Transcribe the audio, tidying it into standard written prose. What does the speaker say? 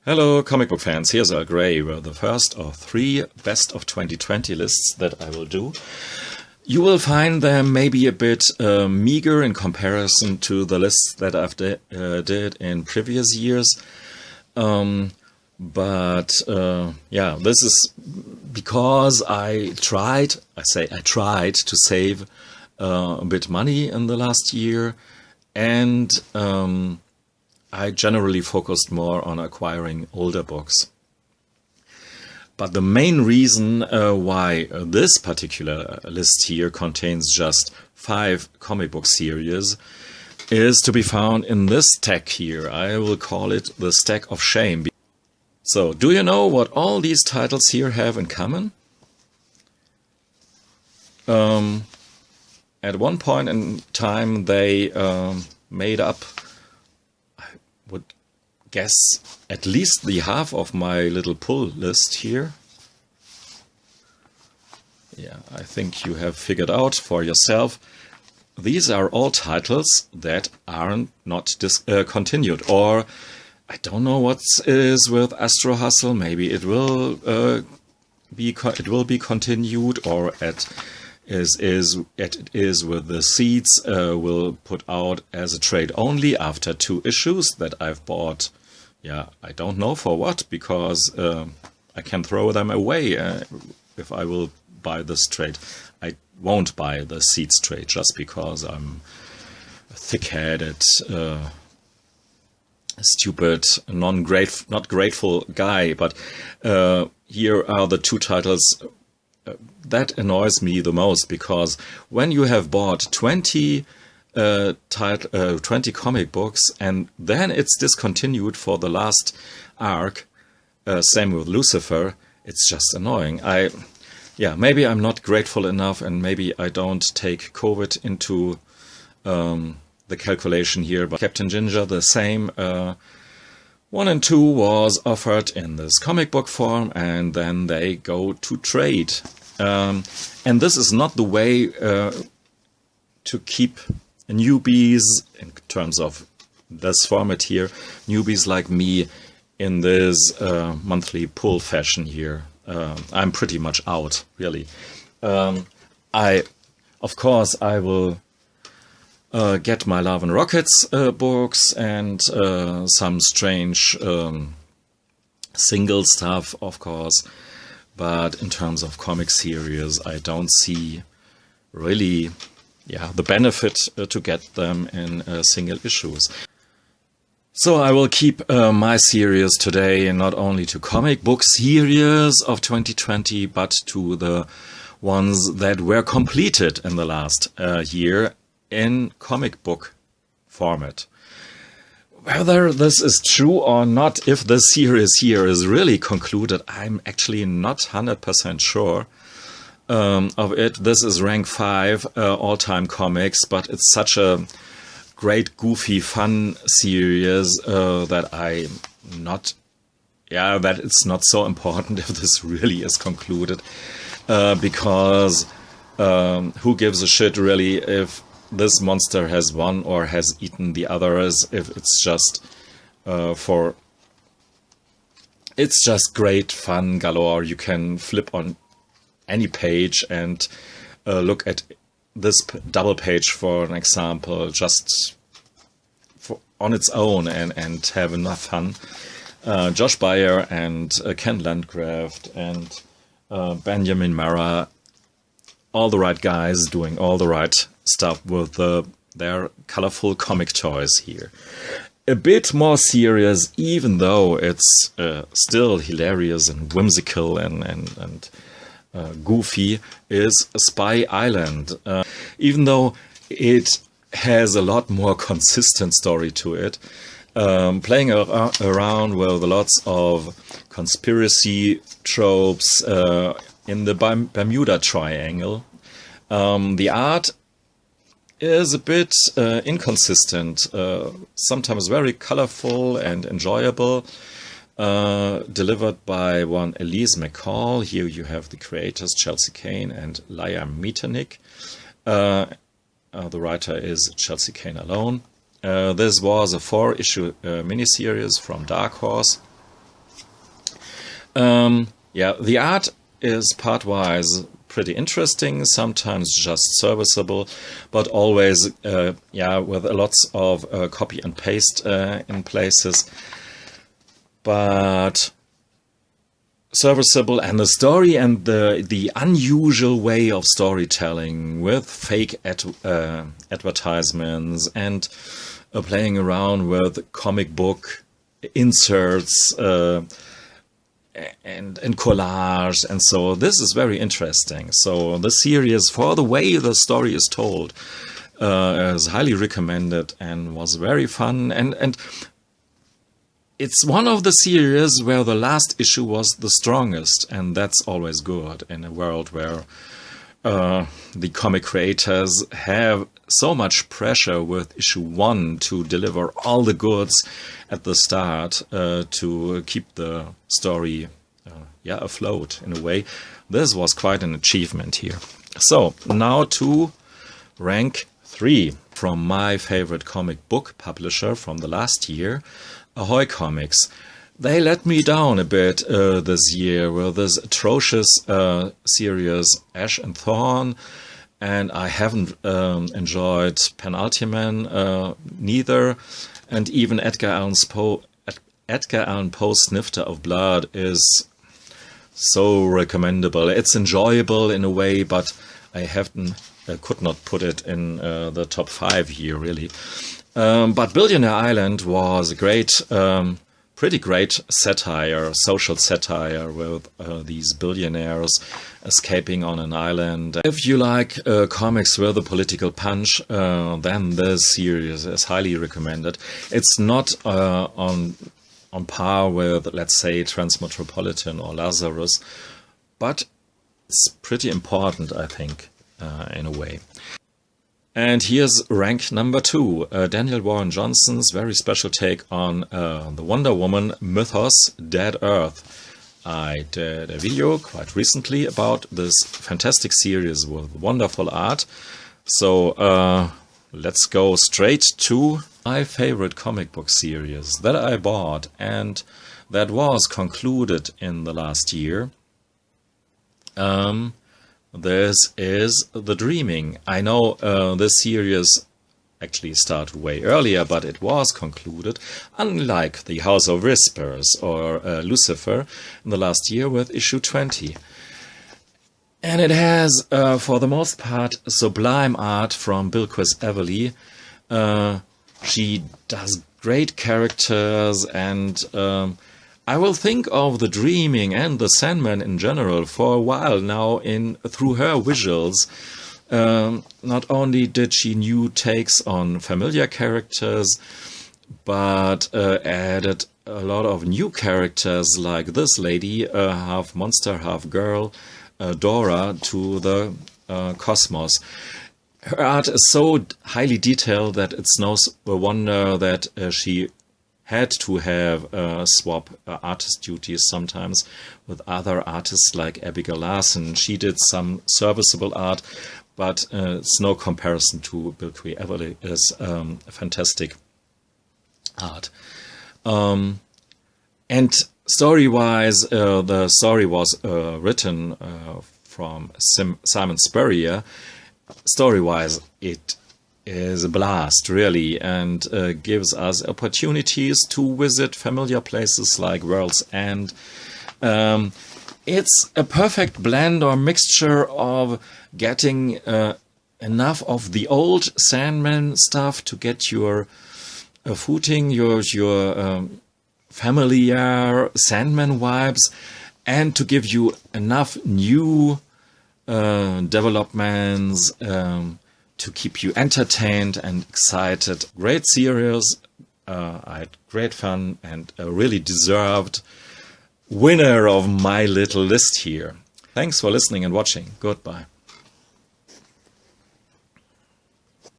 Hello comic book fans, here's Earl Grey with the first of 3 best of 2020 lists that I will do. You will find them maybe a bit meager in comparison to the lists that I've did in previous years. Yeah, this is because I tried to save a bit money in the last year, and I generally focused more on acquiring older books. But the main reason why this particular list here contains just 5 comic book series is to be found in this stack here. I will call it the stack of shame. So, do you know what all these titles here have in common? At one point in time they made up, would guess, at least the half of my little pull list here. Yeah, I think you have figured out for yourself. These are all titles that aren't not continued, or I don't know what is with Astro Hustle. Maybe it will be continued, or it is with the Seeds will put out as a trade only after 2 issues that I've bought. Yeah, I don't know for what, because I can throw them away if I will buy this trade. I won't buy the Seeds trade just because I'm a thick-headed, stupid, not grateful guy. But here are the 2 titles that annoys me the most, because when you have bought 20 comic books and then it's discontinued for the last arc, same with Lucifer, it's just annoying. Maybe I'm not grateful enough, and maybe I don't take COVID into the calculation here. But Captain Ginger, the same. 1 and 2 was offered in this comic book form, and then they go to trade. And this is not the way to keep newbies, in terms of this format here, newbies like me, in this monthly pull fashion here. I'm pretty much out, really. Of course, I will get my Love and Rockets books and some strange single stuff, of course. But in terms of comic series, I don't see really the benefit to get them in single issues. So I will keep my series today not only to comic book series of 2020, but to the ones that were completed in the last year in comic book format. Whether this is true or not, if this series here is really concluded, I'm actually not 100% sure of it. This is rank 5 all-time comics, but it's such a great, goofy, fun series that it's not so important if this really is concluded, because who gives a shit really if this monster has won or has eaten the others, if it's just it's just great fun galore. You can flip on any page and look at this double page, for an example, just on its own, and have enough fun. Josh Bayer and Ken Landgraf and Benjamin Mara, all the right guys doing all the right stuff with their colorful comic toys here. A bit more serious, even though it's still hilarious and whimsical and goofy, is Spy Island. Even though it has a lot more consistent story to it, playing around with lots of conspiracy tropes in the Bermuda Triangle. The art is a bit inconsistent, sometimes very colorful and enjoyable, delivered by one Elise McCall. Here you have the creators Chelsea Kane and Laia Mitanik. The writer is Chelsea Kane alone. This was a 4-issue miniseries from Dark Horse. Yeah, the art is part-wise pretty interesting, sometimes just serviceable, but always, yeah, with lots of copy and paste in places. But serviceable, and the story and the unusual way of storytelling with fake advertisements and playing around with comic book inserts and collage, and so this is very interesting. So the series, for the way the story is told, is highly recommended and was very fun, and it's one of the series where the last issue was the strongest, and that's always good in a world where the comic creators have so much pressure with issue 1 to deliver all the goods at the start to keep the story yeah, afloat in a way. This was quite an achievement here. So now to rank 3 from my favorite comic book publisher from the last year, Ahoy Comics. They let me down a bit this year with this atrocious series Ash and Thorn, and I haven't enjoyed Penultimate neither, and even Edgar Allan Poe's Snifter of Blood is so recommendable. It's enjoyable in a way, but I could not put it in the top 5 here, really. But Billionaire Island was a great, pretty great satire, social satire with these billionaires escaping on an island. If you like comics with a political punch, then this series is highly recommended. It's not on par with, let's say, Transmetropolitan or Lazarus, but it's pretty important, I think, in a way. And here's rank number 2, Daniel Warren Johnson's very special take on the Wonder Woman mythos, Dead Earth. I did a video quite recently about this fantastic series with wonderful art. So let's go straight to my favorite comic book series that I bought and that was concluded in the last year. This is The Dreaming. I know this series actually started way earlier, but it was concluded, unlike The House of Whispers or Lucifer, in the last year with issue 20. And it has, for the most part, sublime art from Bilquis Evely. She does great characters, and I will think of The Dreaming and the Sandman in general for a while now through her visuals. Not only did she new takes on familiar characters, but added a lot of new characters like this lady, half monster, half girl, Dora, to the cosmos. Her art is so highly detailed that it's no wonder that she had to have swap artist duties sometimes with other artists like Abigail Larson. She did some serviceable art, but it's no comparison to Bilquis Evely's fantastic art. And story-wise, the story was written from Simon Spurrier. Story-wise, it is a blast, really, and gives us opportunities to visit familiar places like World's End. It's a perfect blend or mixture of getting enough of the old Sandman stuff to get your footing, your familiar Sandman vibes, and to give you enough new developments to keep you entertained and excited. Great series, I had great fun, and a really deserved winner of my little list here. Thanks for listening and watching. Goodbye.